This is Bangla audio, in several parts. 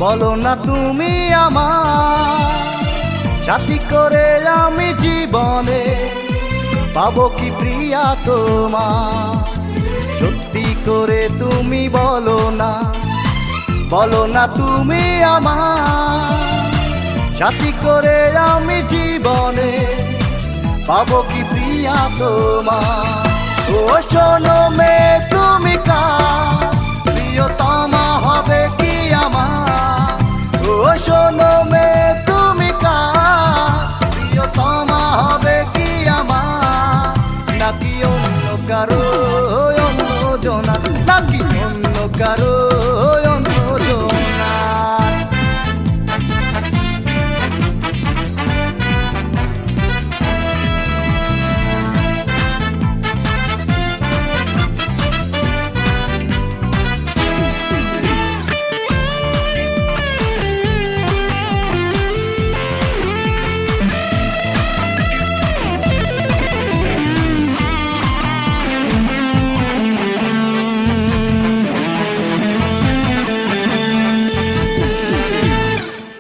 বলো না তুমি আমার সাথী করে আমি জীবনে পাবো কি প্রিয়া তোমার? সত্যি করে তুমি বলো না তুমি আমার সাথী করে আমি জীবনে পাবো কি প্রিয়া তোমার? ও শোনো মে তুমি কার প্রিয়তমা হবে কি আমার? ও শোনো মে তুমি কার প্রিয়তমা হবে কি আমার? নাকি অন্য কারো অন্য জনা, নাকি অন্য কারো অন্য জনা?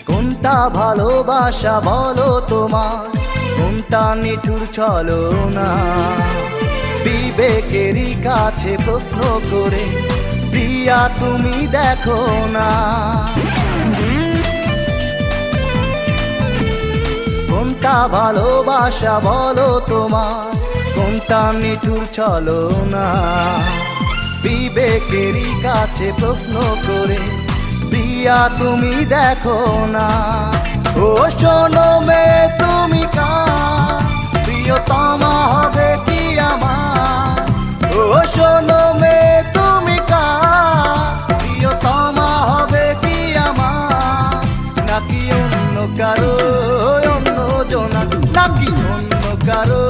কোনটা ভালোবাসা বলো তোমার, কোনটা নিঠুর চলো না? বিবেকেরই কাছে প্রশ্ন করে প্রিয়া তুমি দেখো না। কোনটা ভালোবাসা বলো তোমার, কোনটা নিঠুর চলো না? বিবেকেরই কাছে প্রশ্ন করে প্রিয়া তুমি দেখো না। ও শোনো মে তুমি কার প্রিয়তমা হবে কি আমার? ও শোনো মে তুমি কার প্রিয়তমা হবে কি আমার? নাকি অন্য কারো অন্য জনা, নাকি অন্য কারো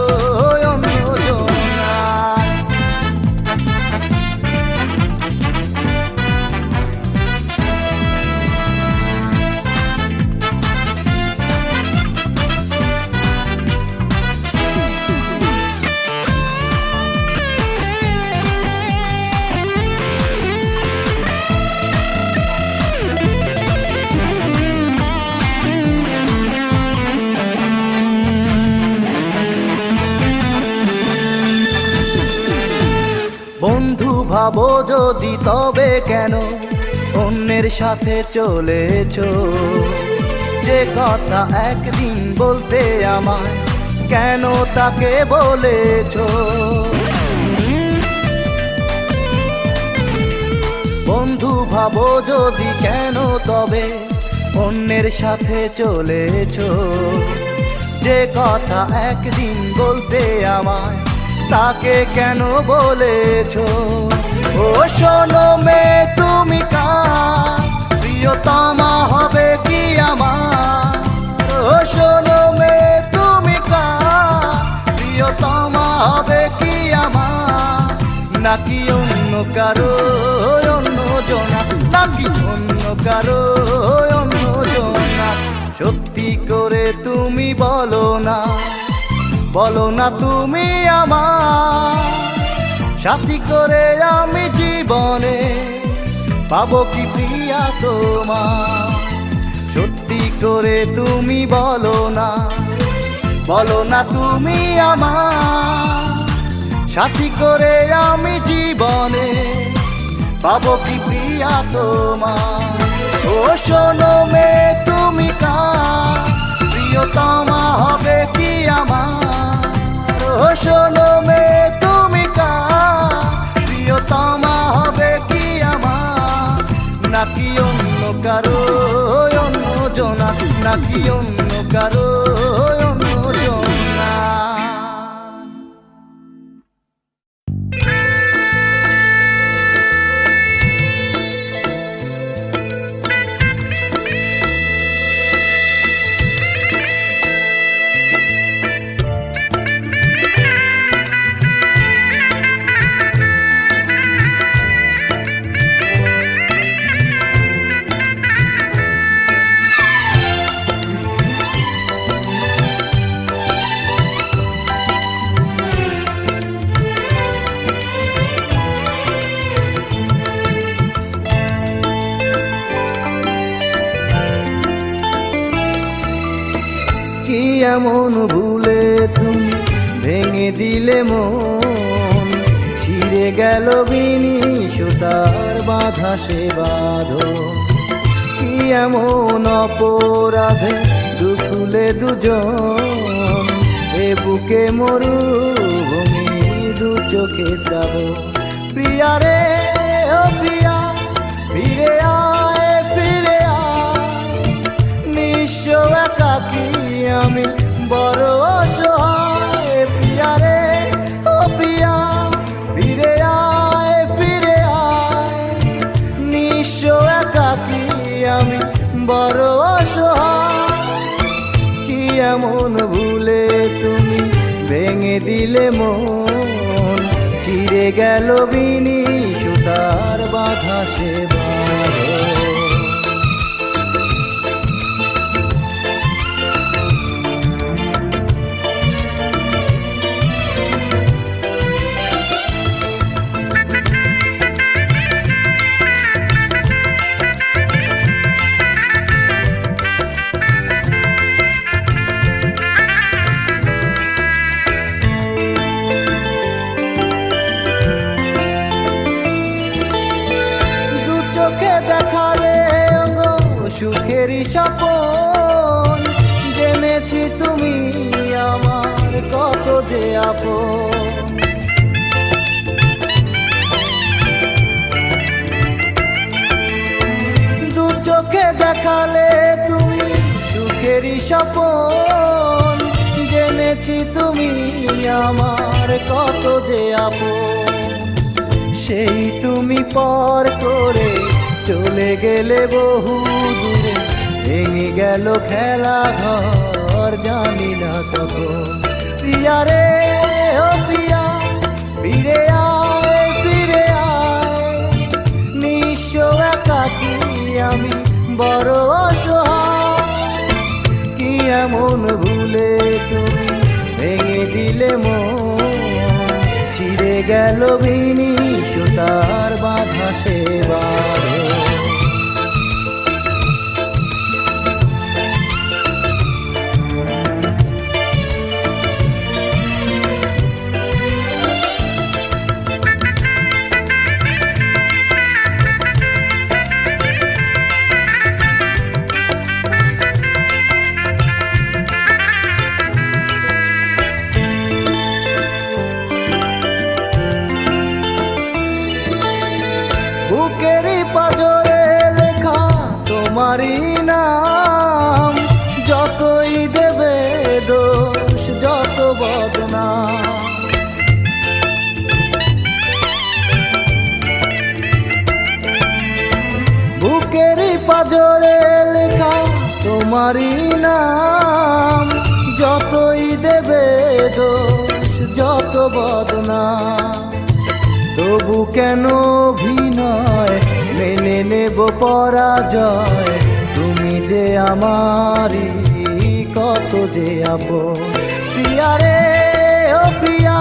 অন্য জনা? বন্ধু ভাবো যদি তবে কেন অন্যের সাথে চলেছো? যে কথা একদিন বলতে আমায় কেন তাকে বলেছো? বন্ধু ভাবো যদি কেন তবে অন্যের সাথে চলেছো? যে কথা একদিন বলতে আমায় তাকে কেন বলেছো? ও শোনো মে তুমি কার প্রিয়তমা হবে কি আমার? ও শোনো মে তুমি কার প্রিয়তমা হবে কি আমার? নাকি অন্য কারো অন্য জনা, নাকি অন্য কারো অন্য জনা? সত্যি করে তুমি বলো না তুমি আমার সাথী করে আমি জীবনে পাবো কি প্রিয়া তোমার? সত্যি করে তুমি বলো না তুমি আমার সাথী করে আমি জীবনে পাবো কি প্রিয়া তোমার? ও শোনো মে তুমি কার প্রিয়তমা হবে কি আমার? ও শোনো মে তুমি কার প্রিয়তমা হবে কি আমার? নাকি অন্য কারো অন্য জনা, নাকি অন্য কারো অন্য জনা? কি এমন ভুলে তুমি ভেঙে দিলে মন, ছিঁড়ে গেল বিনি সুতার বাঁধা সে বাঁধন। কি এমন অপরাধে দুকুলে দুজন, এ বুকে মরুভূমি দু চোখে শ্রাবণ। প্রিয়া রে ও প্রিয়া, ফিরে আয় ফিরে আয়, নিঃস্ব একাকী আমি বড় অসহায়। প্রিয়া রে ও প্রিয়া, ফিরে আয় ফিরে আয়, নিঃস্ব একাকী আমি বড় অসহায়। কি এমন ভুলে তুমি ভেঙে দিলে মন, ছিঁড়ে গেল বিনি সুতার বাঁধা সে বাঁধন। চোখে দেখালে সুখেরই স্বপন, জেনেছি তুমি আমার কত যে আপন। দু চোখে দেখালে তুমি সুখেরই স্বপন, জেনেছি তুমি আমার কত যে আপন। সেই তুমি পর করে চলে গেলে বহু দূরে, ভেঙে গেল খেলা ঘর জানি না তখন। প্রিয়া রে ও প্রিয়া, ফিরে আয় ফিরে আয়, নিঃস্ব একাকী আমি বড় অসহায়। কি এমন ভুলে তুমি ভেঙে দিলে মন, ছিঁড়ে গেল বিনি সুতার বাঁধা সে বাঁধন। বুকেরই পাঁজরে লেখা তোমারই নাম, যতই দেবে দোষ যত বদনাম। বুকেরই পাঁজরে লেখা তোমারই নাম, যতই দেবে দোষ যত বদনাম। তবু কেন অভিনয় মেনে নেব পরাজয়, তুমি যে আমারই কত যে আপন। প্রিয়া রে ও প্রিয়া,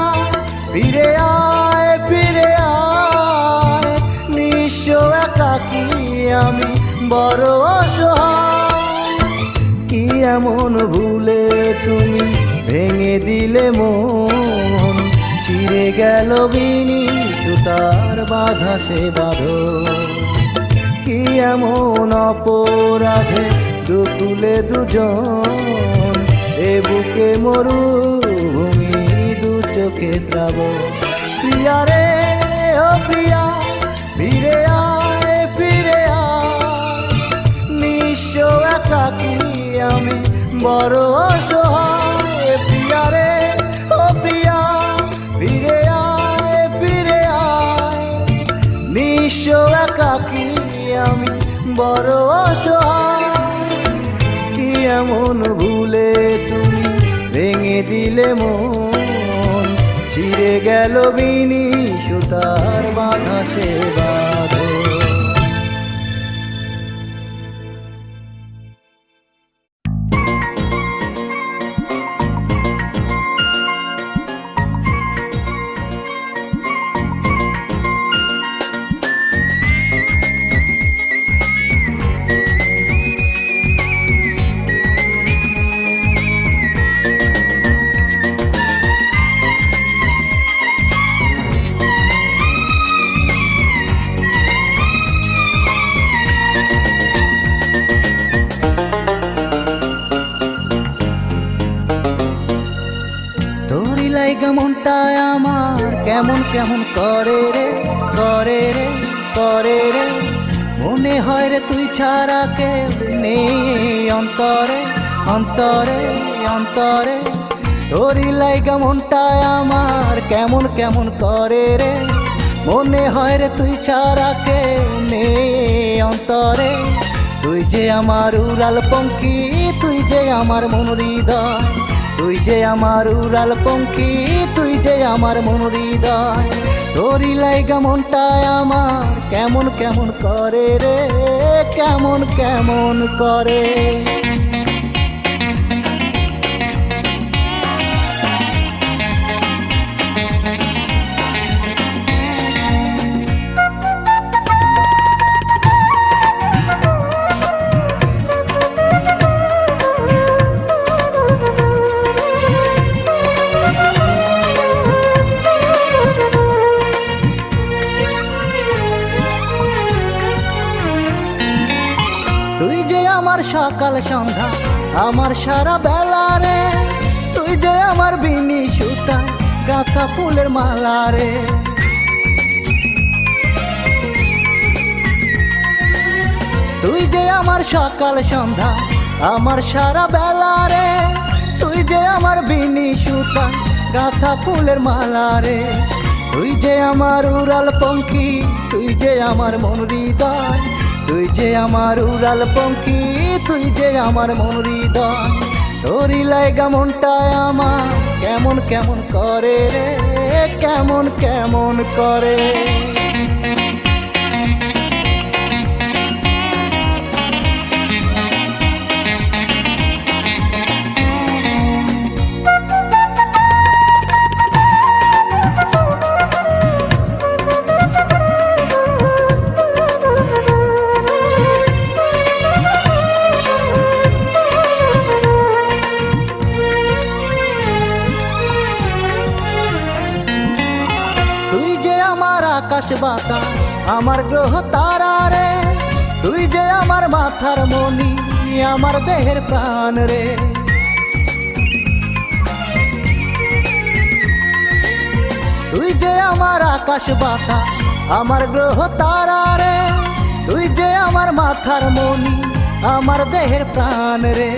ফিরে আয় ফিরে আয়, নিঃস্ব একাকী আমি বড় অসহায়। কি এমন ভুলে তুমি ভেঙে দিলে মন, ছিঁড়ে গেল বিনি সুতার বাঁধা সে বাঁধন। কি এমন অপরাধে দুকুলে দুজন, এ বুকে মরুভূমি দু চোখে শ্রাবণ। প্রিয়া রে ও প্রিয়া, ফিরে আয় ফিরে আয়, নিঃস্ব একাকী আমি বড় অসহায়। প্রিয়া রে ও প্রিয়া, ফিরে আয় ফিরে আয়, নিঃস্ব একাকী আমি বড় অসহায়। কি এমন ভুলে তুমি ভেঙে দিলে মন, ছিঁড়ে গেল বিনি সুতার বাঁধা সে বাঁধন। লাইগা মনটায় আমার কেমন কেমন করে রে, করে রে, করে রে। মনে হয় রে তুই ছাড়া কেউ নেই অন্তরে, অন্তরে, অন্তরে। তোরই লাইগা মনটায় আমার কেমন কেমন করে রে। মনে হয় রে তুই ছাড়া কেউ নেই অন্তরে। তুই যে আমার উড়াল পঙ্খী, তুই যে আমার মন হৃদয়। তুই যে আমার উড়াল পঙ্খী, তুই যে আমার মন হৃদয়। তোরই লাইগা মনটায় আমার কেমন কেমন করে রে, কেমন কেমন করে। তুই যে আমার সকাল সন্ধ্যা, আমার সারা বেলা রে। তুই যে আমার বিনি সুতা, গাঁথা ফুলের মালা রে। তুই যে আমার সকাল সন্ধ্যা, আমার সারা বেলা রে। তুই যে আমার বিনি সুতা, গাঁথা ফুলের মালা রে। তুই যে আমার উড়াল পঙ্খী, তুই যে আমার মন হৃদয়। তুই যে আমার উড়াল পঙ্খী, তুই যে আমার মন হৃদয়। তোরই লাইগা মনটায় আমার কেমন কেমন করে রে, কেমন কেমন করে। তুই যে আমার আকাশ বাতাস, আমার গ্রহ তারা রে। তুই যে আমার মাথার মনি, আমার দেহের প্রাণ রে। তুই যে আমার আকাশ বাতাস, আমার গ্রহ তারা রে। তুই যে আমার মাথার মনি, আমার দেহের প্রাণ রে।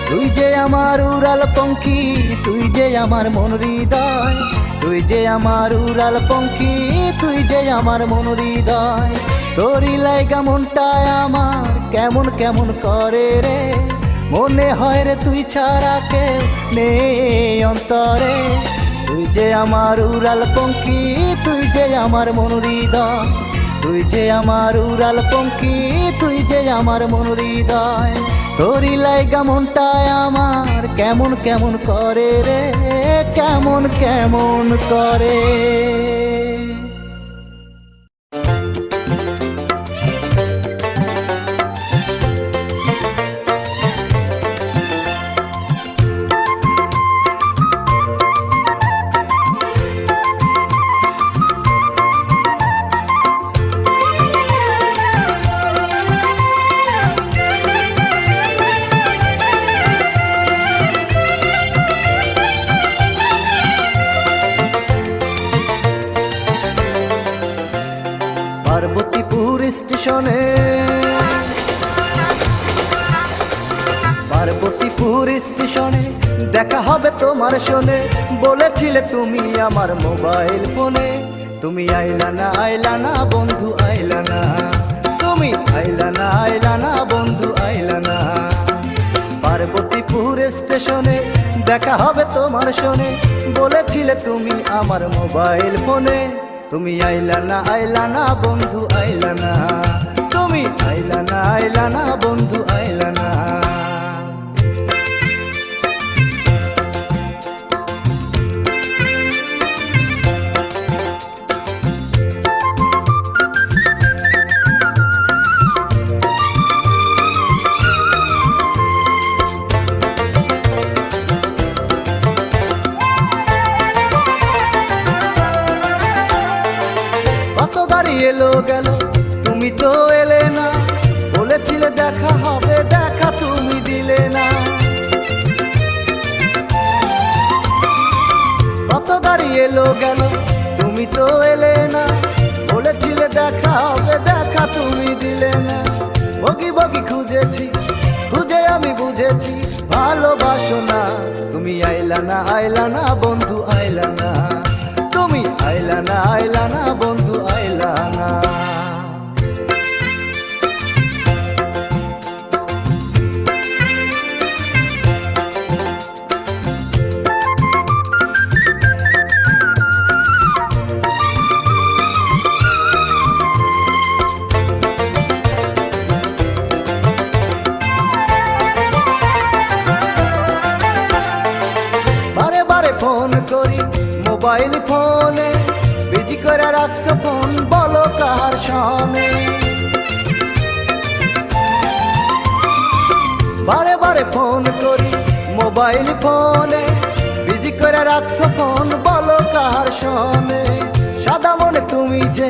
তুই যে আমার উড়াল পঙ্খী, তুই যে আমার মন হৃদয়। তুই যে আমার উড়াল পঙ্খী, তুই যে আমার মন হৃদয়। তোরই লাইগা মনটায় আমার কেমন কেমন করে রে। মনে হয় রে তুই ছাড়া কেউ নেই অন্তরে। তুই যে আমার উড়াল পঙ্খী, তুই যে আমার মন হৃদয়। তুই যে আমার উড়াল পঙ্খী, তুই যে আমার মন হৃদয়। তোরই লাইগা মনটায় আমার কেমন কেমন করে রে, কেমন কেমন করে। পার্বতীপুর স্টেশনে, পার্বতীপুর স্টেশনে দেখা হবে তোমার শোনে। বলেছিলে তুমি আমার মোবাইল ফোনে। তুমি আইলা না, আইলা না বন্ধু, আইলা না। তুমি আইলা না, আইলা না বন্ধু, আইলা না। পার্বতীপুর স্টেশনে দেখা হবে তোমার শোনে। বলেছিলে তুমি আমার মোবাইল ফোনে। তুমি আইলা না, আইলা না বন্ধু, আইলা না। তুমি আইলা না, আইলা না বন্ধু, আইলা না। কত গাড়ি এলো গেল, তুমি তো এলে না। বলেছিলে দেখা হবে, দেখা তুমি দিলে না। কত এলো গেল, তুমি তো এলে না। বলেছিলে দেখা হবে, দেখা তুমি দিলে না। বগি বগি খুঁজেছি, খুঁজে আমি বুঝেছি ভালোবাসো না। তুমি আইলা না, আইলা না বন্ধু, আইলা না। তুমি আইলা না, আইলা না বন্ধু, আইলা না। বারে বারে ফোন করি মোবাইল ফোনে, বিজি করে রাখছো ফোন, বলো কার সনে। বারে বারে ফোন করি মোবাইল ফোনে, বিজি করে রাখছো ফোন, বলো কার সনে। সাদা মনে তুমি যে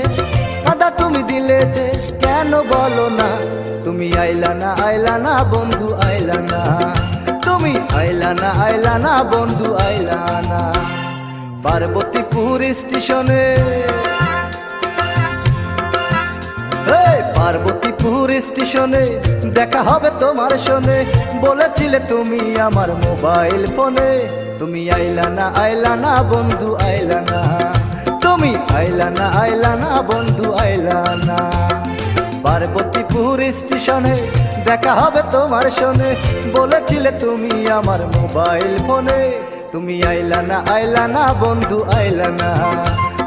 কাদা তুমি দিলে যে, কেন বলো না। তুমি আইলা না, আইলা না বন্ধু, আইলা না। তুমি আইলা না, আইলা না বন্ধু, আইলা না। পার্বতীপুর স্টেশনে, পার্বতীপুর স্টেশনে দেখা হবে তোমার সনে। বলেছিলে তুমি আমার মোবাইল ফোনে। তুমি আইলা না, আইলা না বন্ধু, আইলা না। তুমি আইলা না, আইলা না বন্ধু, আইলা না। পার্বতীপুর স্টেশনে দেখা হবে তোমার সনে। বলেছিলে তুমি আমার মোবাইল ফোনে। তুমি আইলা না, আইলা না বন্ধু, আইলা না।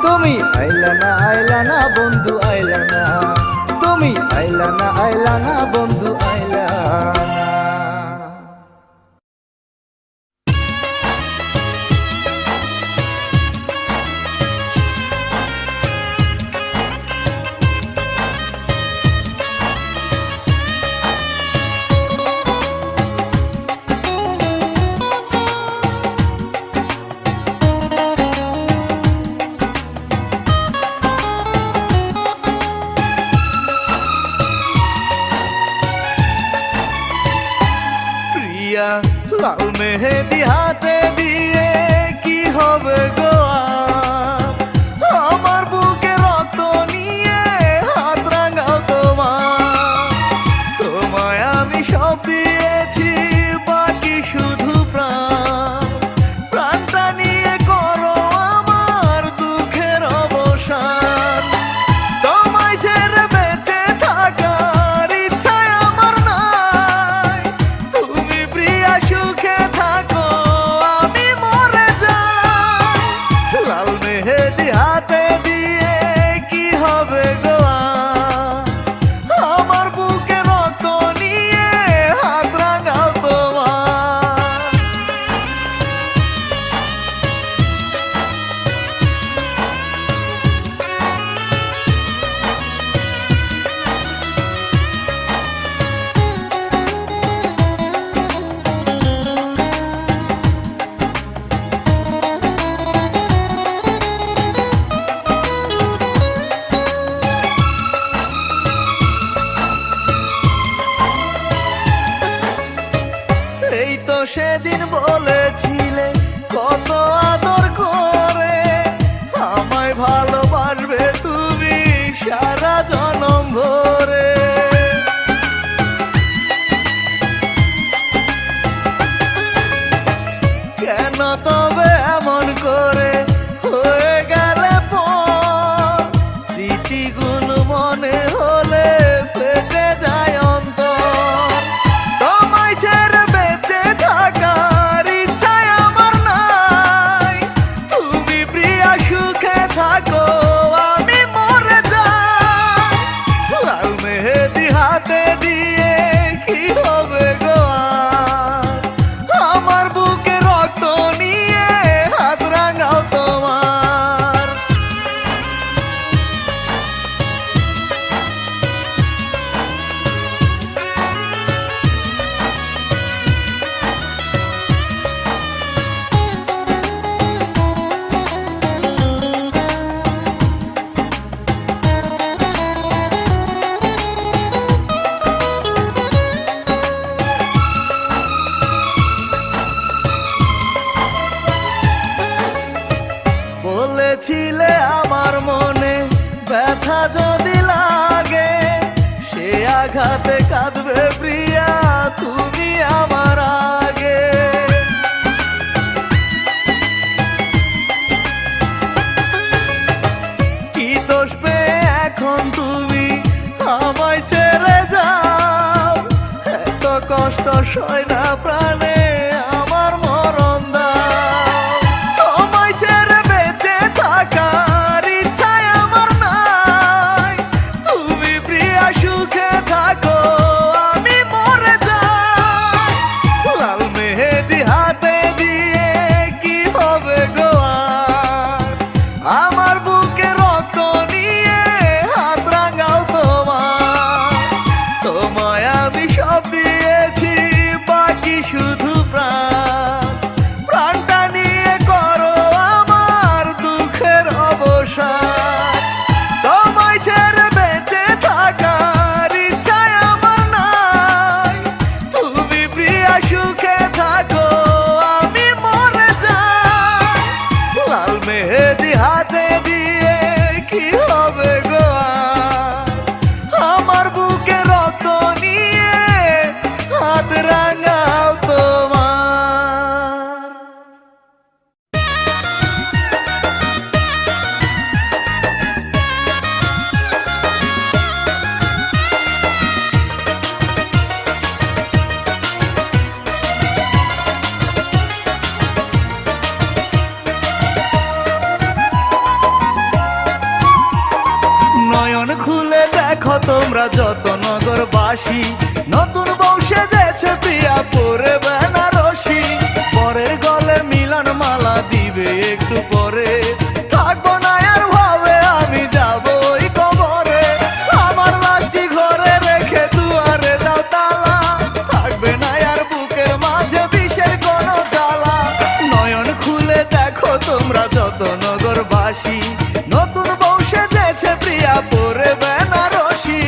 তুমি আইলা না, আইলা না বন্ধু, আইলা না। তুমি আইলা না, আইলা না বন্ধু, আইলা না। লাল মেহেদি হাতে দিয়ে কি হবে গো আর? আমার বুকে রক্ত নিয়ে হাত রাঙাও তোমার। তোমায় আমি সব দিয়েছি, বাকি শুধু প্রাণ। প্রাণটা নিয়ে করো আমার দুঃখের অবসান। তোমায় ছেড়ে বেঁচে থাকার ইচ্ছায় আমার নাই। তুমি প্রিয়া সুখে থাকো, আমি মরে যাই। লাল মেহেদি হাতে দিয়ে কি হবে গো আর? আমার বুকে রক্ত নিয়ে হাত রাঙাও তোমার। এই তো সেদিন বলেছিলে কত আদর করে আমায় ভালোবাসবে তুমি সারা জনম ভরে। কেন তবে এমন করে হয়ে গেলে পর? স্মৃতিগুলো মনে হলে ফেটে যায় অন্তর। তোমায় ছেড়ে বেঁচে থাকার ইচ্ছায় আমার নাই। তুমি ব্যথা যদি লাগে সে আঘাতে কাঁদবে প্রিয়া তুমি আমার আগে। কি দোষ পেয়ে এখন তুমি আমায় ছেড়ে যাও, এত কষ্ট সয় না প্রাণে আমার মরণ দাও। তোমায় ছেড়ে বেঁচে থাকার ইচ্ছায় আমার নাই, তুমি প্রিয়া সুখে থাকো আমি মরে যাই। লাল মেহেদি হাতে দিয়ে কি হবে গো আর, আমার বুকে রক্ত নিয়ে হাত রাঙাও তোমার। তোমায় আমি সব দিয়েছি বাকি শুধু প্রাণ, প্রাণটা নিয়ে করো আমার দুঃখের অবসান। তোমায় ছেড়ে বেঁচে থাকার ইচ্ছায় আমার নাই, তুমি প্রিয়া সুখে থাকো আমি মরে যাই। লাল মেহেদি হাতে দিয়ে কি হবে গো আর, আমার বুকে রক্ত নিয়ে হাত রাঙাও তোমার। নয়ন খুলে দেখো তোমরা যত নগরবাসী, নতুন বউ সেজেছে প্রিয়া পরে বেনারসি। পরের গলে মিলন মালা দিবে একটু পরে, থাকবো না আর ভাবে আমি যাবো ওই কবরে। আমার লাশটি ঘরে রেখে দুয়ারে দাও তালা, থাকবে না আর বুকের মাঝে বিষের কোনো জ্বালা। নয়ন খুলে দেখো তোমরা যত নগরবাসী, নতুন বউ সেজেছে প্রিয়া পরে বেনারসি।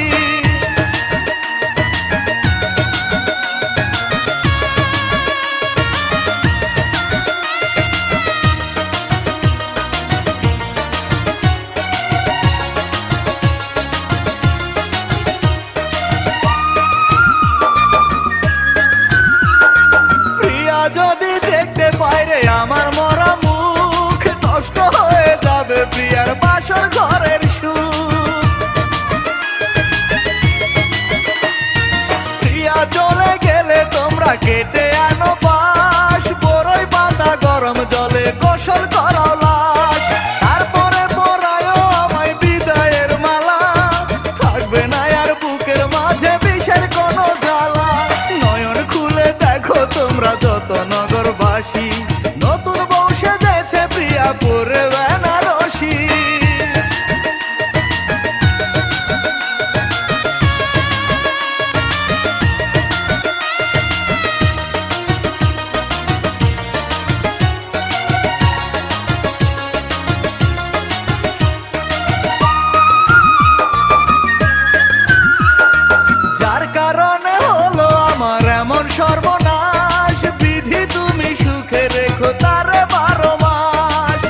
প্রিয়া যদি দেখতে পায় রে আমার মরা মুখ, নষ্ট হয়ে যাবে প্রিয়ার বাসর ঘরের সুখ। প্রিয়া চলে গেলে তোমরা কেটে আনো বাঁশ, বড়ই পাতা গরম জলে গোসল করাও লাশ। তারপরে পরায়ও আমায় বিদায়ের মালা, থাকবে না আর বুকের মাঝে বিষের কোনো জ্বালা। নয়ন খুলে দেখো তোমরা যত নগরবাসী, নতুন বউ সেজেছে প্রিয়া পরে বেনারসি। যার কারণে হলো আমার এমন সর্বনাশ, বিধি তুমি সুখে রেখো তারে 12 মাস।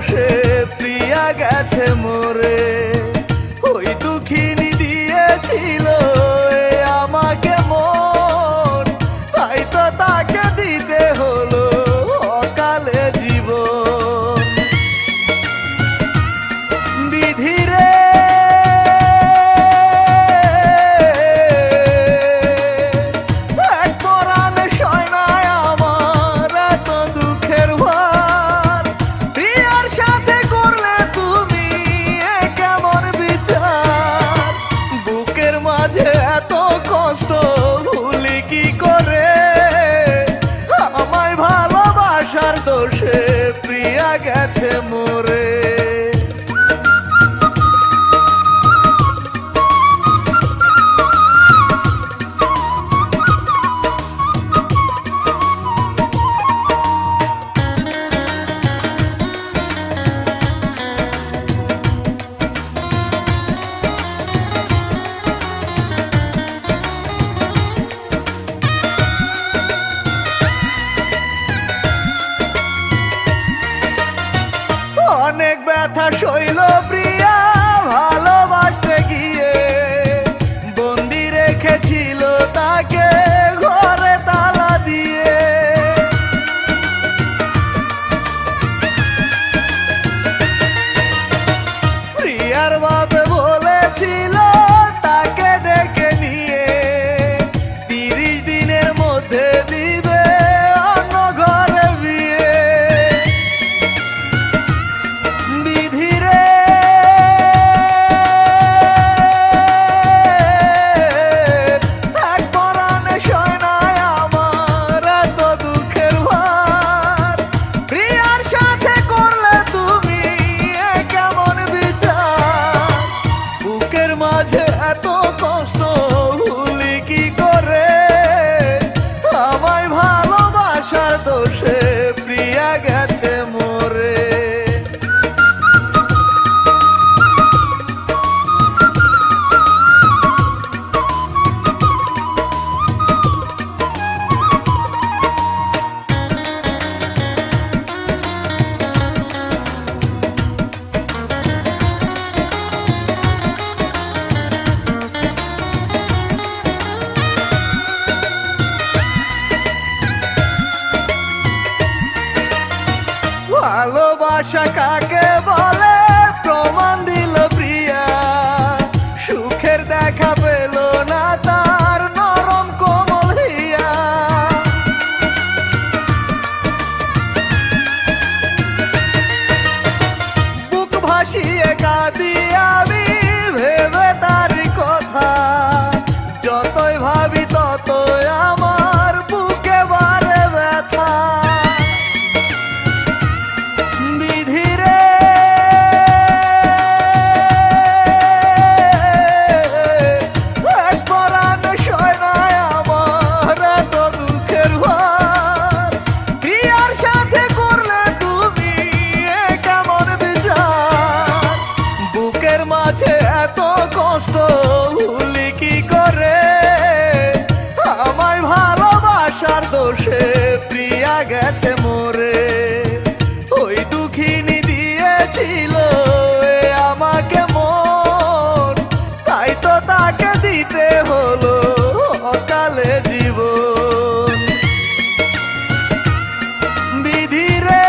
দোষে প্রিয়া গেছে মোরে। ওই দুঃখিনী দিয়েছিল এ আমাকে মন, তাই তো তাকে দিতে হলো অকালে জীবন। বিধিরে এক পরাণে সয় না আমার এত দুঃখের ভার। প্রিয়ার সাথে করলে তুমি এ কেমন বিচার? বুকের মাঝে এত কষ্ট ভুলি কি করে? আমায় ভালোবাসার দোষে প্রিয়া গেছে মোরে। অনেক ব্যথা সইল প্রিয়া ভালোবাসতে গিয়ে, বন্দি রেখেছিল তাকে ঘরে তালা দিয়ে। প্রিয়ার বাপে বলেছিল তাকে ডেকে নিয়ে 30 দিনের মধ্যে দিবে অন্য ঘরে বিয়ে। বিধিরে এক পরাণে সয় না আমার এত দুঃখের ভার। প্রিয়ার সাথে করলে তুমি এ কেমন বিচার? বুকের মাঝে এত কষ্ট ভুলি কি করে? আমায় ভালোবাসার দোষে প্রিয়া গেছে মোরে। ভালোবাসা কাকে বলে প্রমাণ দিল প্রিয়া। সুখের দেখা পেল না তার নরম কোমল হিয়া। বুক ভাসিয়ে কাঁদি আমি ভেবে তারি কথা। যতই ভাবি ততই আমার বুকে বাড়ে ব্যথা। বিধিরে এক পরাণে সয় না আমার এত দুঃখের ভার। প্রিয়ার সাথে করলে তুমি এ কেমন বিচার? বুকের মাঝে এত কষ্ট ভুলি কি করে? আমায় ভালোবাসার দোষে প্রিয়া গেছে মোরে। ওই দুঃখিনী দিয়েছিল এ আমাকে মন, তাই তো তাকে দিতে হলো অকালে জীবন। বিধিরে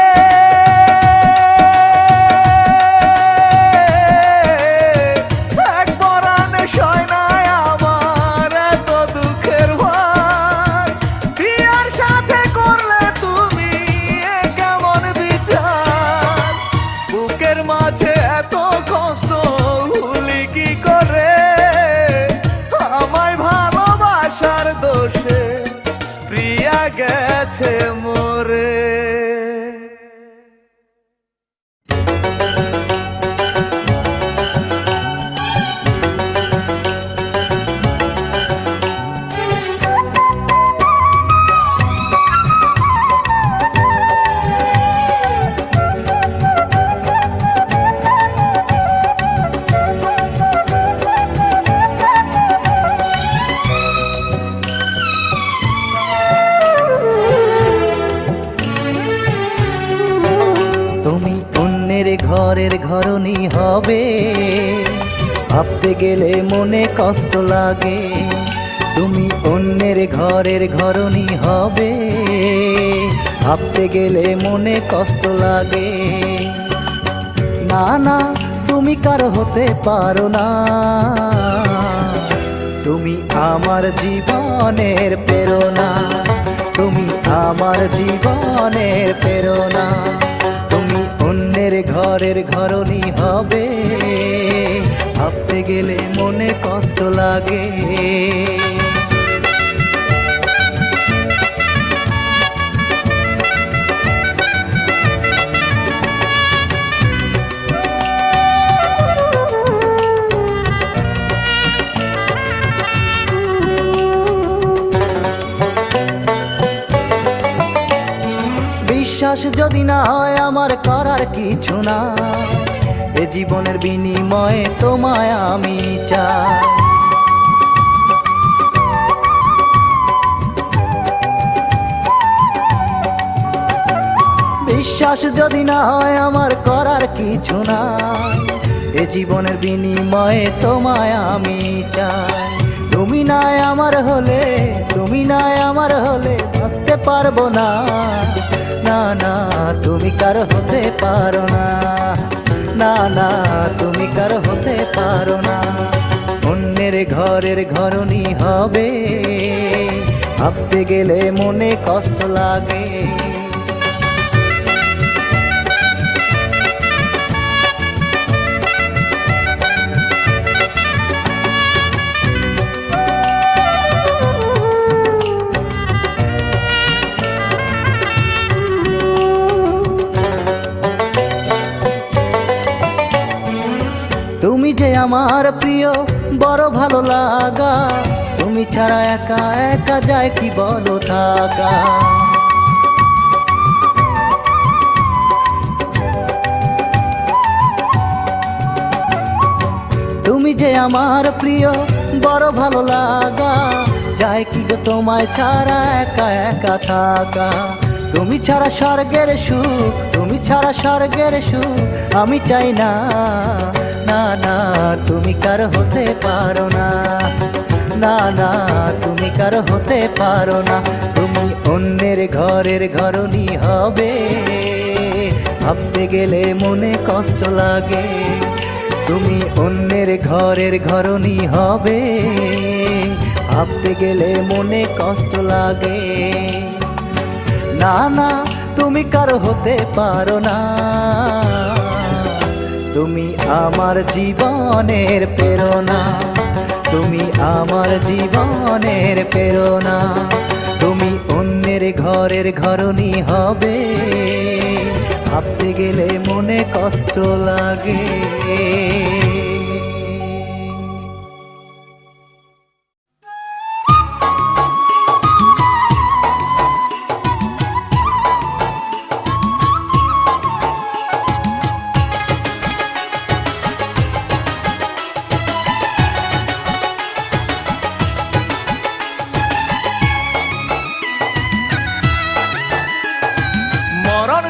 এক পরাণে সয় না আমার এত দুঃখের ভার। প্রিয়ার সাথে করলে তুমি এ কেমন বিচার? বুকের মাঝে এত কষ্ট ভুলি কি করে? আমায় ভালোবাসার দোষে প্রিয়া গেছে মোরে। ঘরের ঘরণী হবে, ভাবতে গেলে মনে কষ্ট লাগে। তুমি অন্যের ঘরের ঘরণী হবে, ভাবতে গেলে মনে কষ্ট লাগে। না না, তুমি কারো হতে পারো না, তুমি আমার জীবনের প্রেরণা, তুমি আমার জীবনের প্রেরণা। তুমি অন্যের ঘরের ঘরণী হবে, ভাবতে গেলে মনে কষ্ট লাগে। বিশ্বাস যদি না হয় আমার করার কিছু না, এ জীবনের বিনিময়ে তোমায় আমি চাই। বিশ্বাস যদি না হয় আমার করার কিছু না, এ জীবনের বিনিময়ে তোমায় আমি চাই। তুমি নাই আমার হলে, তুমি নাই আমার হলে বাঁচতে পারবো না। না না, তুমি কার হতে পারো না, না না, তুমি কার হতে পারো না। অন্যের ঘরের ঘরণী হবে, ভাবতে গেলে মনে কষ্ট লাগে। তুমি যে আমার প্রিয়, বড় ভালো লাগা, তুমি ছাড়া একা একা যায় কি বলো থাকা। তুমি যে আমার প্রিয়, বড় ভালো লাগা, যায় কি গো তোমায় ছাড়া একা একা থাকা। তুমি ছাড়া স্বর্গের সুখ, তুমি ছাড়া স্বর্গের সুখ আমি চাই না। না না, তুমি কার হতে পারো না, না না, তুমি কার হতে পারো না। তুমি অন্যের ঘরের ঘরণী হবে, ভাবতে গেলে মনে কষ্ট লাগে। তুমি অন্যের ঘরের ঘরণী হবে, ভাবতে গেলে মনে কষ্ট লাগে। না না, তুমি কার হতে পারো না, তুমি আমার জীবনের প্রেরণা, তুমি আমার জীবনের প্রেরণা। তুমি অন্যের ঘরের ঘরণী হবে, ভাবতে গেলে মনে কষ্ট লাগে।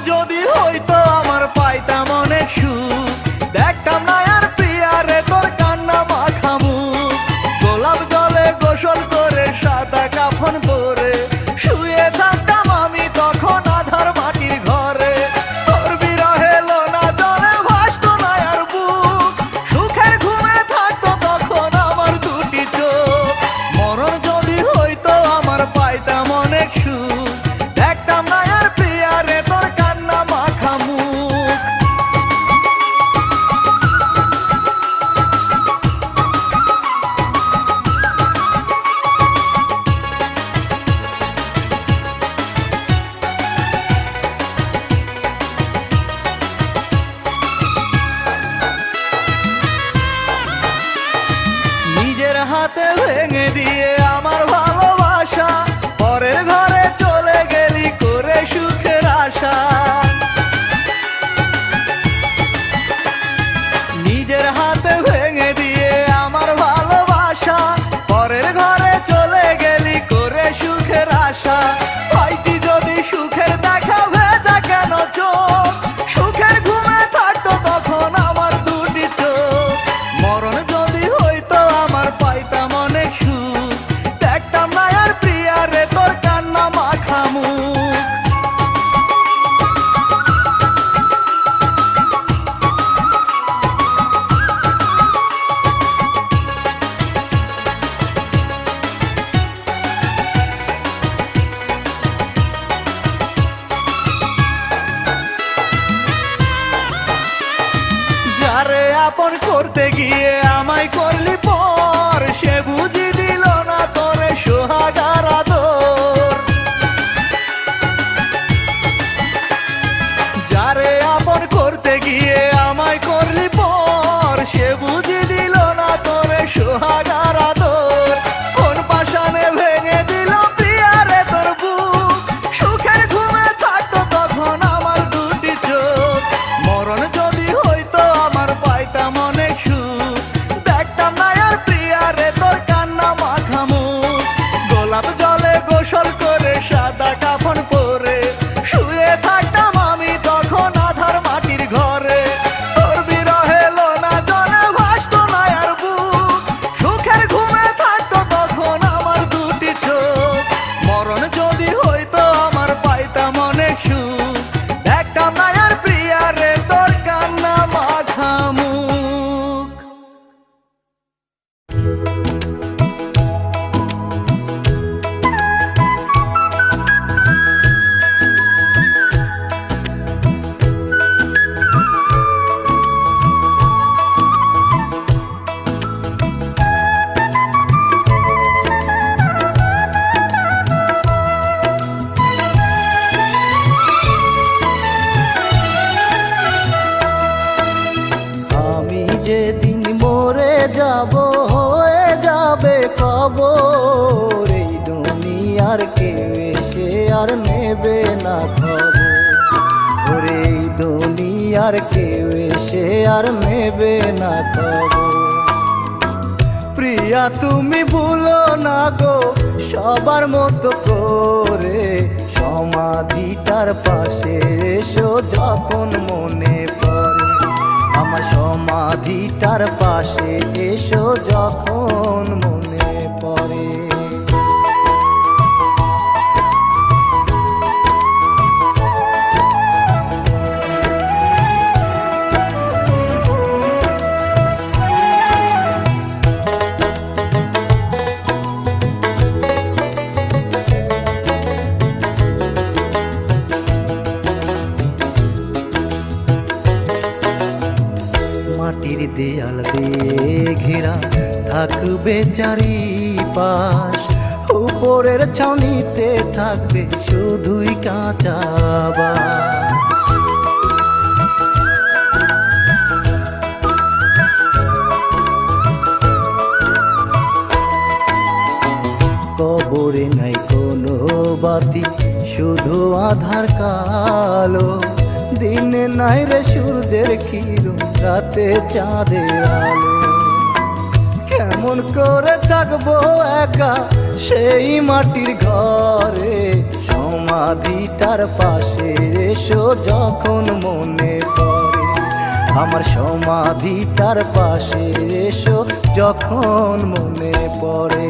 যদি হইতো আমার পাইতাম অনেক সুখ, দেখতাম না আর প্রিয়ারে তোর কান্না মাখামু। গোলাপ জলে গোসল করে সাদা কাফন পরে শুয়ে থাকতাম আমি তখন আধার মাটির ঘরে। তোর বিরহে লোনা জলে ভাসতো না আর বুক, সুখের ঘুমে থাকতো তখন আমার দুটি চোখ। মরণ যদি হইতো আমার পাইতাম অনেক সুখ, দেখতাম না আর প্রিয়ারে তোর কান্না মাখা মুখ। নিজের হাতে ভেঙে দিয়ে আমার ভালোবাসা পরের ঘরে চলে আপন করতে গিয়ে আমায় করলি পর, সে বুঝি দিল না তোরে সোহাগার আদর। যারে আপন করতে গিয়ে আমায় করলি পর, সে বুঝি দিল না তোরে সোহাগার আদর। কোন পাশানে ভেঙে দিল প্রিয়ারে তোর বুক, সুখের ঘুমে থাকতো তখন আমার দুটি চোখ। মরণ যদি হইতো আমার পাইতাম অনেক সুখ, দেখতাম না আর প্রিয়ারে তোর কান্না মাখা মুখ। গোলাপ জলে গোসল করে সাদা কাফন পরে শুয়ে থাকতাম আমি তখন আধার মাটির ঘরে। তোর বিরহে লোনা জলে ভাসতো না আর বুক, সুখের ঘুমে থাকতো তখন আমার দুটি চোখ। মরণ যদি হইতো আমার পাইতাম অনেক সুখ, দেখতাম না আর প্রিয়ারে তোর কান্না মাখা মুখ। আমি যেদিন মরে যাব হয়ে যাবে কবর, এই দুনিয়ার কেউ এসে আর নেবে না খবর। ওরে এই দুনিয়ার কেউ এসে আর নেবে না খবর। প্রিয়া তুমি ভুলো না গো সবার মতো করে, সমাধিটার পাশে এসো যখন মনে পড়ে। আমার সমাধিটার পাশে এসো যখন মনে পড়ে। মাটির দেয়াল দিয়ে ঘেরা থাকবে চারিপাশ, উপরের ছাউনিতে থাকবে শুধুই কাঁচা বাঁশ। কবরে নাই কোনো বাতি, শুধু আধার কালো। দিনে নাই রে সূর্যের কিরণ, রাতে চাঁদের আলো। কেমন করে থাকবো একা সেই মাটির ঘরে, সমাধিটার পাশে এসো যখন মনে পড়ে। আমার সমাধিটার পাশে এসো যখন মনে পড়ে।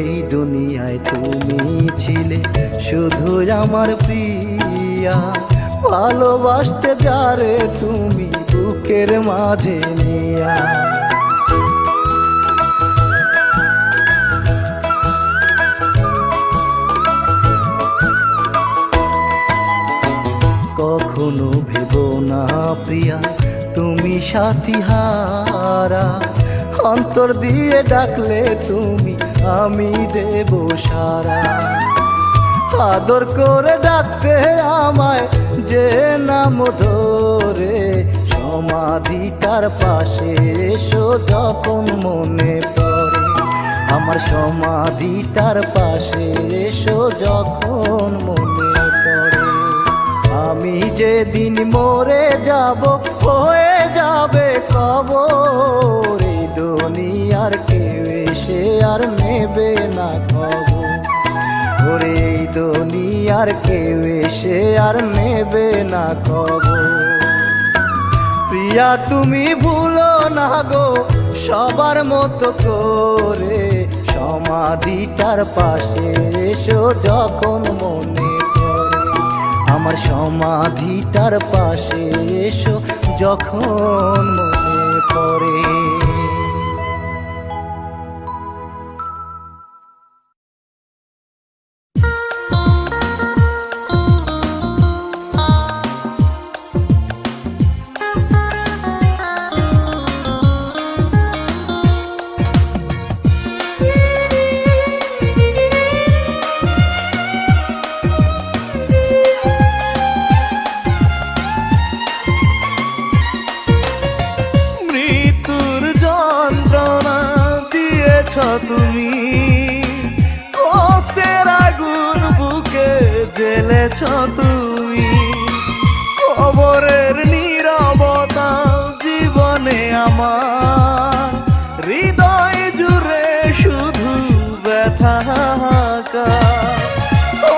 এই দুনিয়ায় তুমি ছিলে শুধু আমার প্রিয়া, ভালোবাসতে যারে তুমি বুকের মাঝে নিয়া। কখনো ভেবো না প্রিয়া তুমি সাথী হারা, অন্তর দিয়ে ডাকলে তুমি আমি দেব সারা। আদর করে ডাকতে আমায় যে নাম ধরে, সমাধিটার পাশে এসো যখন মনে পড়ে। আমার সমাধিটার পাশে এসো যখন মনে পড়ে। আমি যেদিন মরে যাব হয়ে যাবে কবর, এই দুনিয়ার কেউ এসে আর নেবে না খবর। ওরে এই দুনিয়ার কেউ এসে আর নেবে না খবর। প্রিয়া তুমি ভুলো না গো সবার মতো করে, সমাধিটার পাশে এসো যখন মনে করে, আমার সমাধিটার পাশে এসো যখন মনে পড়ে। তুমি কষ্টের আগুন বুকে জ্বেলেছ তুমি, কবরের নীরবতা জীবনে আমার, হৃদয় জুড়ে শুধু ব্যথা,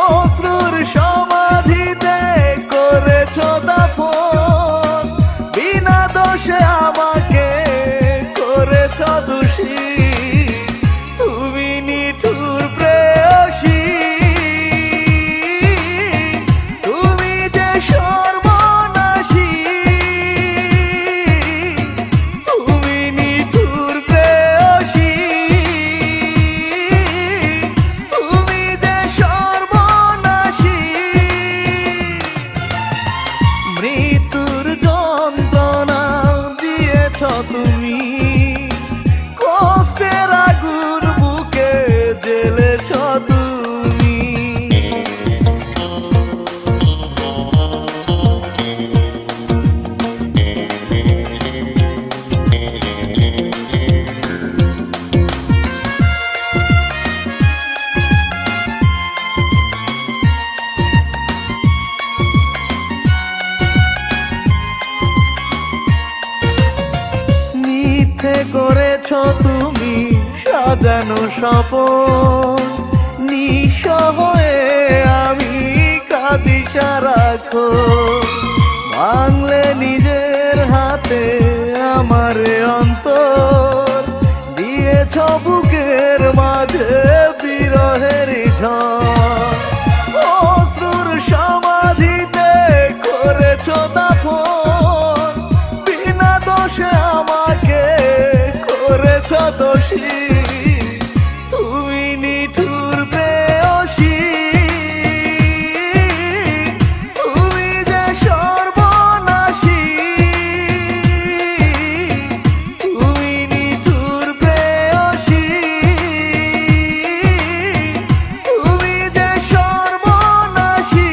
অশ্রুর সমাধিতে করেছ দাফন, বিনা দোষে আমাকে করেছ দোষী। মৃত্যুর যন্ত্রণা দিয়েছ তুমি, কষ্টের আগুন বুকে জ্বেলেছ তুমি। করেছ তুমি সাজানো স্বপন, নিঃস্ব হয়ে আমি কাঁদি সারাক্ষণ, ভাঙলে নিজের হাতে আমার অন্তর, দিয়েছ বুকের মাঝে বিরহের ঝড়, অশ্রুর সমাধিতে করেছ দাফন, বিনা দোষে আমাকে করেছ দোষী। তুমি নিঠুর প্রেয়সী, তুমি যে সর্বনাশী, তুমি নিঠুর প্রেয়সী, তুমি যে সর্বনাশী।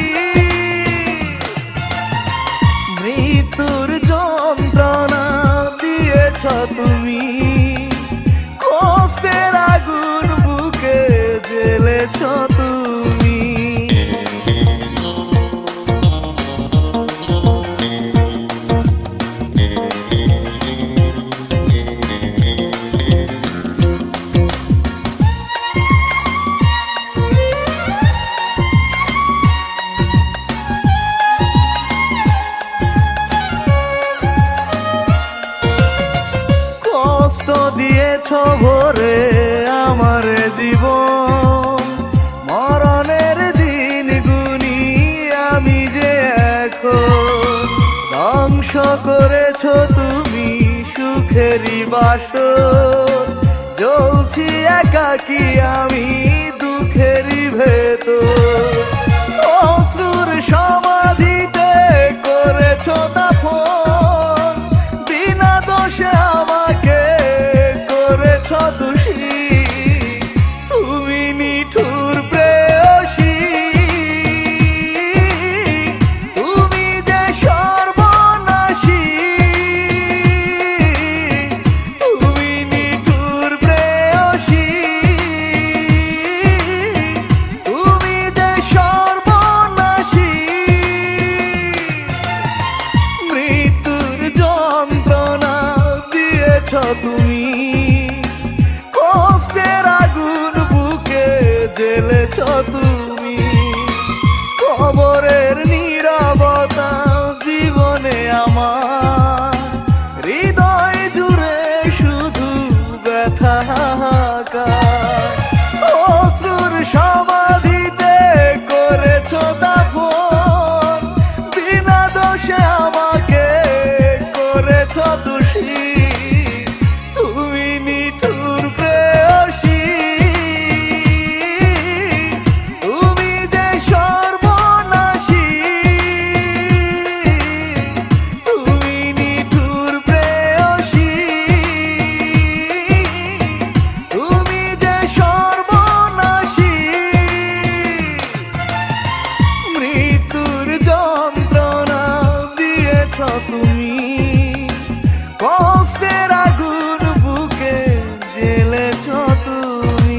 মৃত্যুর যন্ত্রণা দিয়েছ তুমি, কষ্টের আগুন বুকে জ্বেলেছ তুমি। কষ্ট দিয়েছ ভরে আমার জীবন, মরণের দিন গুনি আমি যে এখন, ধ্বংস করেছ তুমি সুখেরই বাসর, জ্বলছি একাকী আমি দুঃখেরই ভেতর, অশ্রুর সমাধিতে করেছ দাফন, বিনা দোষে আমাকে করেছ দোষী। তুমি নিঠুর প্রেয়সী, তুমি যে সর্বনাশী, তুমি নিঠুর প্রেয়সী, তুমি যে সর্বনাশী। মৃত্যুর যন্ত্রণা দিয়েছ তুমি, কষ্টের আগুন বুকে জ্বেলেছ তুমি, কবরের নীরবতা জীবনে আমার, হৃদয় জুড়ে শুধু ব্যথা। প্রেয়সী, তুমি নিঠুর প্রেয়সী, তুমি যে সর্বনাশী, তুমি নিঠুর প্রেয়সী, তুমি যে সর্বনাশী, মৃত্যুর যন্ত্রণা দিয়েছ তুমি, কষ্টের আগুন বুকে জ্বেলেছ তুমি।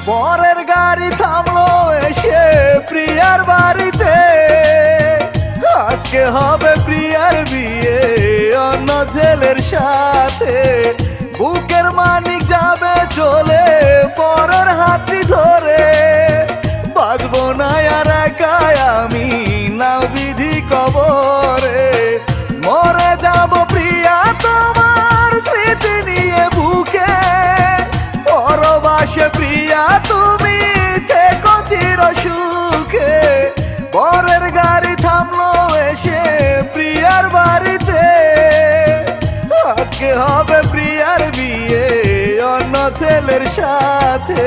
পরের গাড়ি থামলো এসে প্রিয়ার বাড়িতে, আজকে হবে প্রিয়ার বিয়ে অন্য ছেলের সাথে, বুকের মানিক যাবে চলে পরের হাতটি ধরে, বাঁচবো না আর একাই আমি না বিধি কবরে, মরে যাব প্রিয়া তোমার স্মৃতি নিয়ে বুকে, পরবাসে প্রিয়া তুমি থেকো চির সুখে। পরের গাড়ি থামলো এসে প্রিয়ার বাড়িতে, আজকে হবে প্রিয়ার বিয়ে অন্য ছেলের সাথে।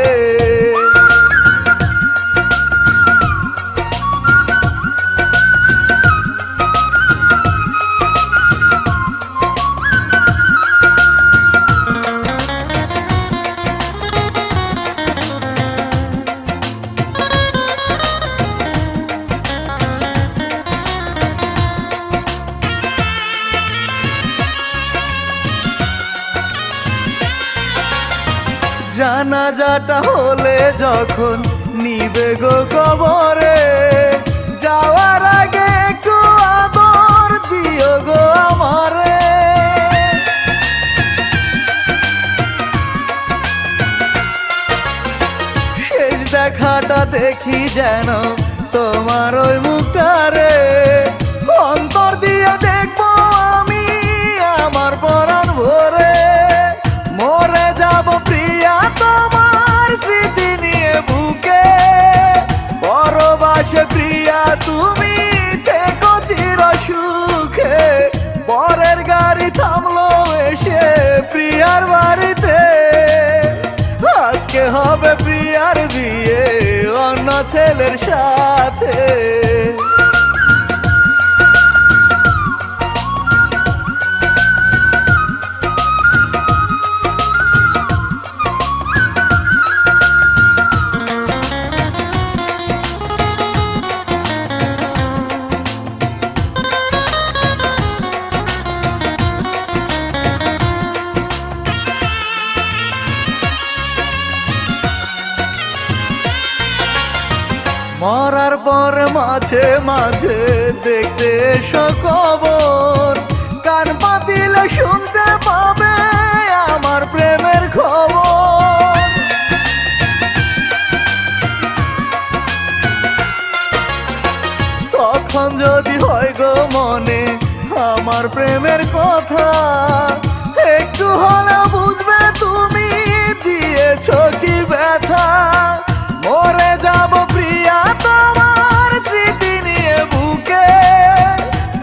জানাজাটা হলে যখন নিবে গো কবরে, যাওয়ার আগে একটু আদর দিও গো আমারে, শেষ দেখাটা দেখি যেন তোমার ওই মুখটারে, অন্তর দিয়ে দেখবো আমি আমার পরাণ ভরে, মরে যাব প্রিয়া তোমার স্মৃতি নিয়ে বুকে, পরবাসে প্রিয়া তুমি থেকো চির সুখে। পরের গাড়ি থামলো এসে প্রিয়ার বাড়িতে, আজকে হবে প্রিয়ার বিয়ে অন্য ছেলের সাথে। মরার পর মাঝে মাঝে দেখতে এসো খবর, কান পাতিলে শুনতে পাবে আমার প্রেমের খবর, তখন যদি হয় গো মনে আমার প্রেমের কথা, একটু হলেও বুঝবে তুমি দিয়েছ কি ব্যথা, মরে যাব প্রিয়া তোমার স্মৃতি নিয়ে বুকে,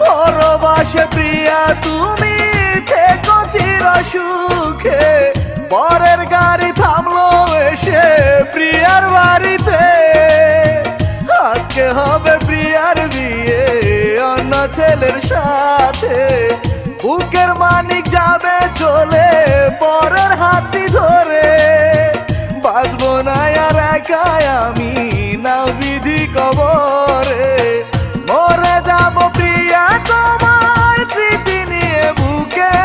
পরবাসে প্রিয়া তুমি থেকো চির সুখে। পরের গাড়ি থামলো এসে প্রিয়ার বাড়িতে, আজকে হবে প্রিয়ার বিয়ে অন্য ছেলের সাথে, বুকের মানিক যাবে চলে পরের হাতটি ধরে, বাঁচবো না আর একাই আমি না বিধি কবরে, মরে যাব প্রিয়া তোমার স্মৃতি নিয়ে বুকে,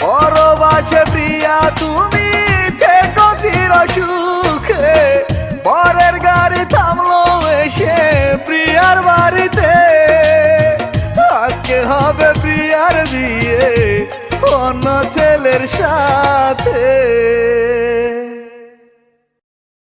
পরবাসে প্রিয়া তুমি থেকো চির সুখে। পরের গাড়ি থামলো এসে প্রিয়ার বাড়িতে, আজকে হবে সাথে